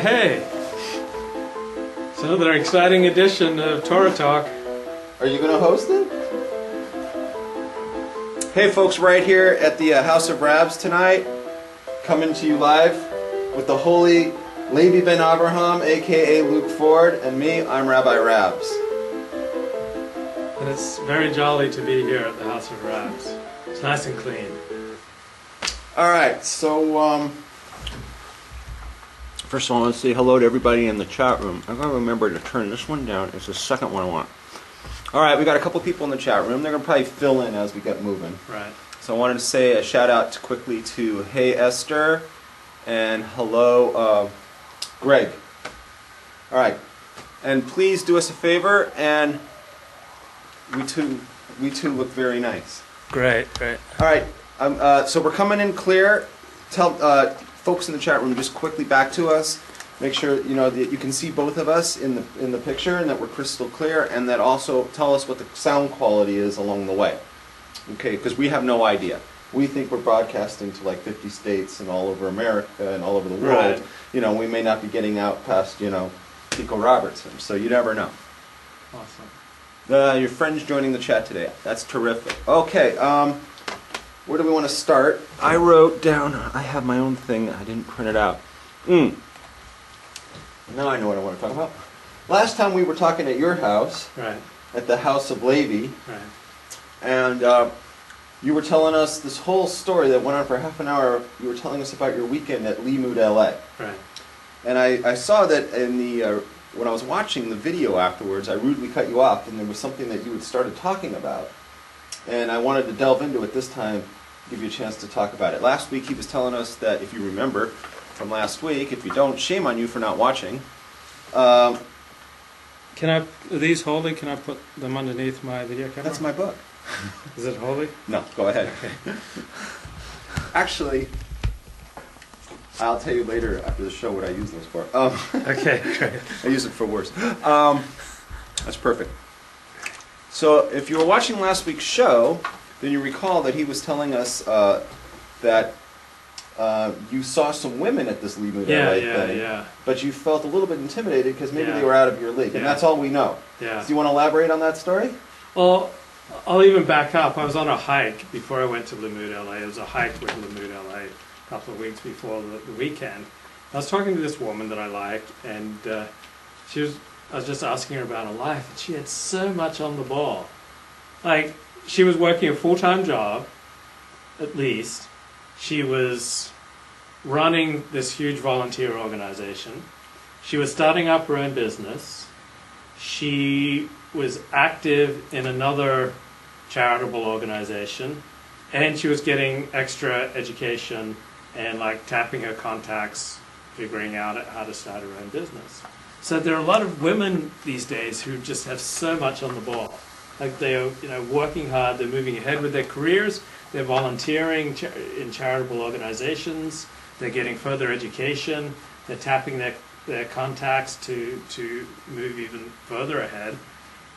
Hey! It's another exciting edition of Torah Talk. Are you going to host it? Hey folks, right here at the House of Rabs tonight, coming to you live with the holy Levi ben Abraham, aka Luke Ford, and me, I'm Rabbi Rabs. And it's very jolly to be here at the House of Rabs. It's nice and clean. Alright, so first of all, I want to say hello to everybody in the chat room. I've got to remember to turn this one down. It's the second one I want. Alright, we got a couple people in the chat room. They're going to probably fill in as we get moving. Right. So I wanted to say a shout out quickly to Hey Esther and hello Greg. Alright, and please do us a favor, and we too look very nice. Great, great. Alright, so we're coming in clear. Tell folks in the chat room just quickly back to us. Make sure that you can see both of us in the picture and that we're crystal clear, and that also tell us what the sound quality is along the way. Okay, because we have no idea. We think we're broadcasting to like 50 states and all over America and all over the world. Right. We may not be getting out past Pico Robertson, so you never know. Awesome. Your friends joining the chat today. That's terrific. Okay, where do we want to start? I wrote down, I have my own thing, I didn't print it out. Now I know what I want to talk about. Last time we were talking at your house, right, at the House of Levi, right, and you were telling us this whole story that went on for half an hour. You were telling us about your weekend at Limud LA. right. And I saw that in the when I was watching the video afterwards, I rudely cut you off, and there was something that you had started talking about. And I wanted to delve into it this time, give you a chance to talk about it. Last week he was telling us that, if you remember from last week, if you don't, shame on you for not watching. Are these holy? Can I put them underneath my video camera? That's my book. Is it holy? No, go ahead. Okay. Actually, I'll tell you later after the show what I use those for. Okay, great. I use it for worse. That's perfect. So if you were watching last week's show, then you recall that he was telling us that you saw some women at this Limud LA thing, yeah. but you felt a little bit intimidated because maybe Yeah. they were out of your league, and Yeah. that's all we know. Yeah. Do you want to elaborate on that story? Well, I'll even back up. I was on a hike before I went to Limud LA. It was a hike with Limud LA a couple of weeks before the weekend. I was talking to this woman that I like, and I was just asking her about her life, and she had so much on the ball. Like, she was working a full-time job, at least. She was running this huge volunteer organization. She was starting up her own business. She was active in another charitable organization, and she was getting extra education and like tapping her contacts, figuring out how to start her own business. So there are a lot of women these days who just have so much on the ball. Like they're working hard, they're moving ahead with their careers, they're volunteering in charitable organizations, they're getting further education, they're tapping their contacts to move even further ahead.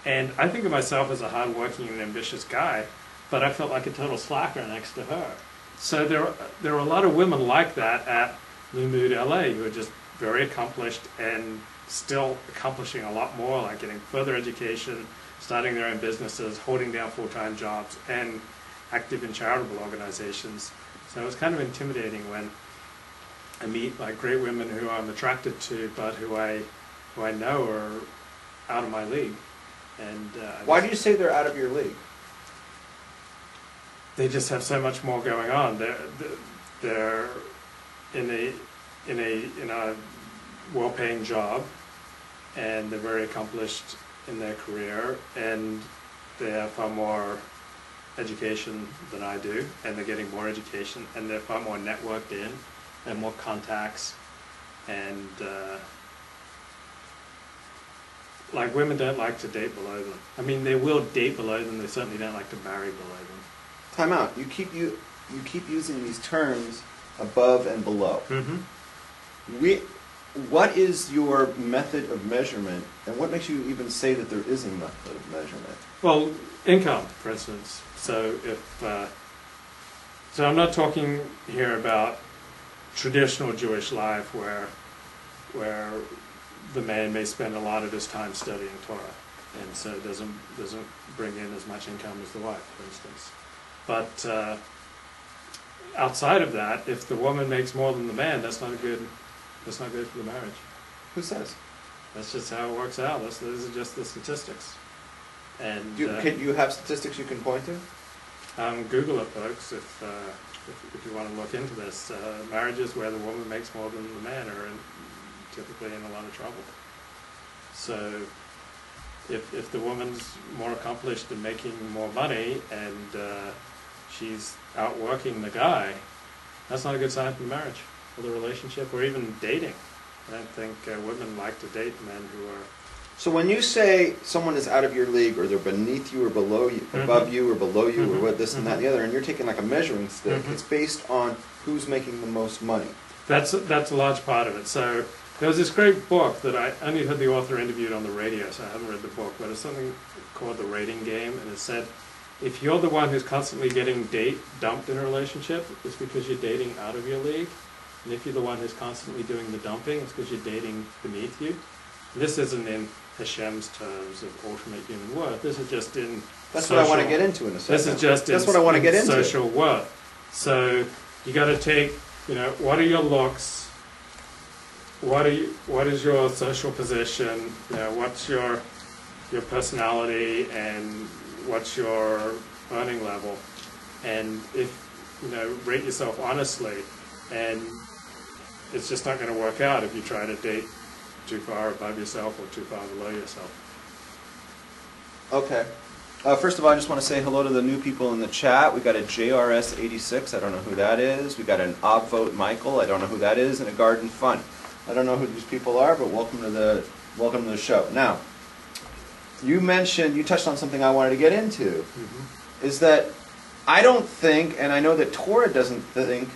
And I think of myself as a hardworking and ambitious guy, but I felt like a total slacker next to her. So there are a lot of women like that at Limud LA who are just very accomplished and still accomplishing a lot more, like getting further education, starting their own businesses, holding down full-time jobs, and active in charitable organizations. So it was kind of intimidating when I meet like great women who I'm attracted to, but who I know are out of my league. And Why do you say they're out of your league? They just have so much more going on. They're in a well-paying job, and they're very accomplished in their career, and they have far more education than I do, and they're getting more education, and they're far more networked in, and more contacts, and like women don't like to date below them. I mean, they will date below them, they certainly don't like to marry below them. Time out. You keep using these terms above and below. Mm-hmm. What is your method of measurement, and what makes you even say that there is a method of measurement? Well, income, for instance. So so I'm not talking here about traditional Jewish life where where the man may spend a lot of his time studying Torah, and so doesn't bring in as much income as the wife, for instance. But outside of that, if the woman makes more than the man, that's not good for the marriage. Who says? That's just how it works out. Those are just the statistics. And Can you have statistics you can point to? Google it, folks, if you want to look into this. Marriages where the woman makes more than the man are typically in a lot of trouble. So if the woman's more accomplished and making more money and she's outworking the guy, that's not a good sign for marriage, for the relationship, or even dating. I don't think women like to date men who are... So when you say someone is out of your league, or they're beneath you or below you, above you or below you, or what this and that and the other, and you're taking like a measuring stick, it's based on who's making the most money. That's a large part of it. So there was this great book that I only heard the author interviewed on the radio, so I haven't read the book, but it's something called The Rating Game, and it said, if you're the one who's constantly getting dumped in a relationship, it's because you're dating out of your league. And if you're the one who's constantly doing the dumping, it's because you're dating beneath you. And this isn't in Hashem's terms of ultimate human worth. This is just in That's social, what I want to get into in a second. This is just That's what I want to get into. Social worth. So you got to take, what are your looks? What is your social position? What's your personality, and what's your earning level? And if rate yourself honestly, and it's just not going to work out if you try to date too far above yourself or too far below yourself. Okay. First of all, I just want to say hello to the new people in the chat. We got a JRS86, I don't know who that is. We got an Obvote Michael, I don't know who that is, and a Garden Fun. I don't know who these people are, but welcome to the show. Now, you touched on something I wanted to get into, is that I don't think, and I know that Torah doesn't think,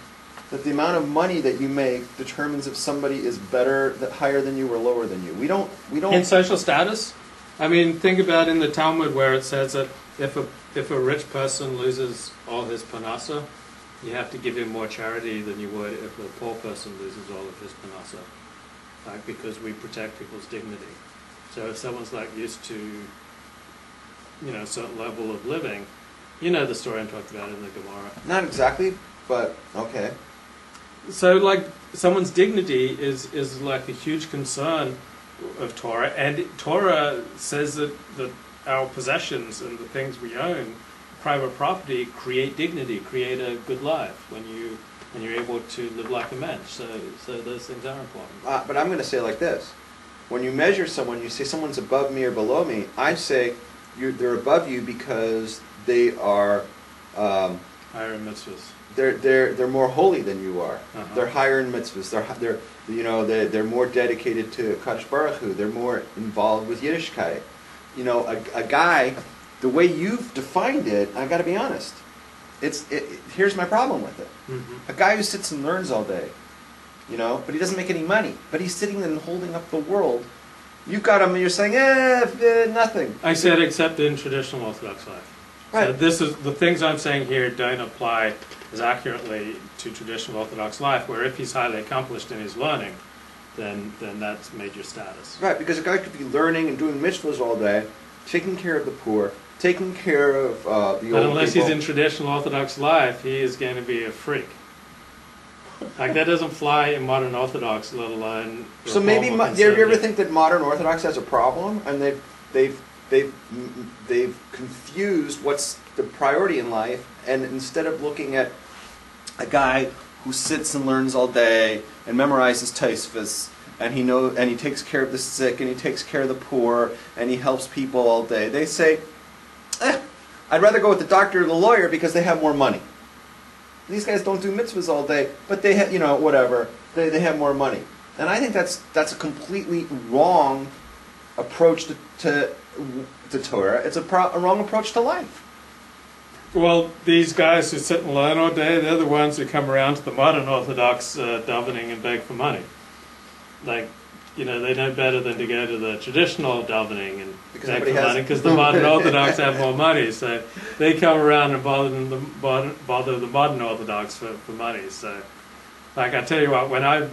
that the amount of money that you make determines if somebody is higher than you or lower than you. We don't. In social status, I mean, think about in the Talmud where it says that if a rich person loses all his parnasa, you have to give him more charity than you would if a poor person loses all of his parnasa, right? Because we protect people's dignity. So if someone's used to, a certain level of living, the story I'm talking about in the Gemara. Not exactly, but okay. So, someone's dignity is like a huge concern of Torah, and Torah says that our possessions and the things we own, private property, create dignity, create a good life when you're able to live like a mensch. So those things are important. But I'm going to say it like this: when you measure someone, you say someone's above me or below me. I say they're above you because they are higher in mitzvahs. They're more holy than you are. They're higher in mitzvahs. They're more dedicated to Kadosh Baruch Hu. They're more involved with Yiddishkeit. A guy, the way you've defined it, I got to be honest. Here's my problem with it. A guy who sits and learns all day, but he doesn't make any money, but he's sitting and holding up the world. You've got him, and you're saying, nothing. I said, except in traditional Orthodox life. Right. So this is the things I'm saying here don't apply as accurately to traditional Orthodox life, where if he's highly accomplished in his learning, then that's major status. Right, because a guy could be learning and doing mitzvahs all day, taking care of the poor, taking care of the old people. But unless he's in traditional Orthodox life, he is going to be a freak. That doesn't fly in modern Orthodox, let alone. So maybe, do you ever think that modern Orthodox has a problem, and they've confused what's the priority in life, and instead of looking at a guy who sits and learns all day and memorizes Tosfos, and he takes care of the sick, and he takes care of the poor, and he helps people all day, they say, I'd rather go with the doctor or the lawyer because they have more money. These guys don't do mitzvahs all day, but they have, whatever, they have more money. And I think that's a completely wrong approach to Torah. It's a wrong approach to life. Well, these guys who sit and learn all day, they're the ones who come around to the modern Orthodox davening and beg for money. They know better than to go to the traditional davening and beg for money because the modern Orthodox have more money. So they come around and bother the modern Orthodox for money. So, I tell you what, when I